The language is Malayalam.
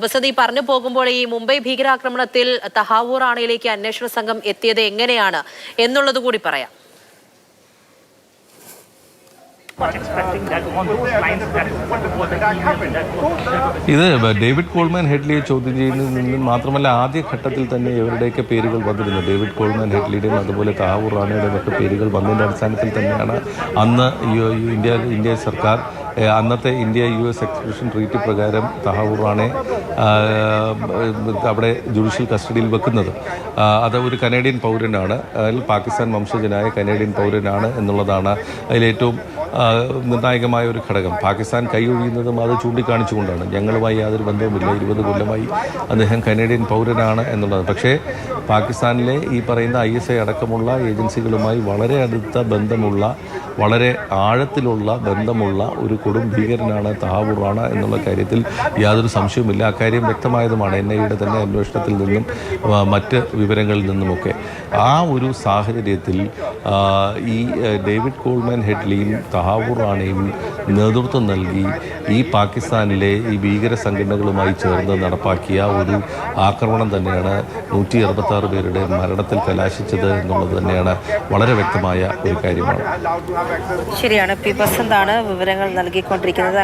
ബസന്ത് പറഞ്ഞു പോകുമ്പോൾ ഈ മുംബൈ ഭീകരാക്രമണത്തിൽ തഹാവൂർ റാണയിലേക്ക് അന്വേഷണ സംഘം എത്തിയത് എങ്ങനെയാണ് എന്നുള്ളത് കൂടി പറയാം. ഇത് ഡേവിഡ് കോൾമാൻ ഹെഡ്ലിയെ ചോദ്യം ചെയ്യുന്നതിൽ മാത്രമല്ല ആദ്യഘട്ടത്തിൽ തന്നെ ഇവരുടെയൊക്കെ പേരുകൾ വന്നിരുന്നു. ഡേവിഡ് കോൾമാൻ ഹെഡ്ലിയുടെയും അതുപോലെ തഹാവൂർ റാണയുടെയും ഒക്കെ പേരുകൾ വന്നതിൻ്റെ അടിസ്ഥാനത്തിൽ തന്നെയാണ് അന്ന് ഇന്ത്യ സർക്കാർ അന്നത്തെ ഇന്ത്യ US എക്സ്ട്രഡിഷൻ ട്രീറ്റി പ്രകാരം തഹാവൂർ റാണയെ അവിടെ ജുഡീഷ്യൽ കസ്റ്റഡിയിൽ വെക്കുന്നത്. അത് ഒരു കനേഡിയൻ പൗരനാണ്, അതിൽ പാകിസ്ഥാൻ വംശജനായ കനേഡിയൻ പൗരനാണ് എന്നുള്ളതാണ് അതിലേറ്റവും നിർണായകമായ ഒരു ഘടകം. പാകിസ്ഥാൻ കൈയൊഴിയുന്നതും അത് ചൂണ്ടിക്കാണിച്ചുകൊണ്ടാണ്. ഞങ്ങളുമായി യാതൊരു ബന്ധവുമില്ല, 20 കൊല്ലമായി അദ്ദേഹം കനേഡിയൻ പൗരനാണ് എന്നുള്ളത്. പക്ഷേ പാകിസ്ഥാനിലെ ഈ പറയുന്ന ISI അടക്കമുള്ള ഏജൻസികളുമായി വളരെ അടുത്ത ബന്ധമുള്ള, വളരെ ആഴത്തിലുള്ള ബന്ധമുള്ള ഒരു കൊടും ഭീകരനാണ് തഹാവൂർ റാണ എന്നുള്ള കാര്യത്തിൽ യാതൊരു സംശയവുമില്ല. അക്കാര്യം വ്യക്തമായതുമാണ് NIA തന്നെ അന്വേഷണത്തിൽ നിന്നും മറ്റ് വിവരങ്ങളിൽ നിന്നുമൊക്കെ. ആ ഒരു സാഹചര്യത്തിൽ ഈ ഡേവിഡ് കോൾമാൻ ഹെഡ്ലിയും തഹാവൂർ റാണയും നേതൃത്വം നൽകി ഈ പാകിസ്ഥാനിലെ ഈ ഭീകര സംഘടനകളുമായി ചേർന്ന് നടപ്പാക്കിയ ഒരു ആക്രമണം തന്നെയാണ് 166 പേരുടെ മരണത്തിൽ കലാശിച്ചത് എന്നുള്ളത് തന്നെയാണ് വളരെ വ്യക്തമായ ഒരു കാര്യമാണ്. ശരിയാണ്. പി ബസന്താണ് വിവരങ്ങൾ നൽകിക്കൊണ്ടിരിക്കുന്നത്.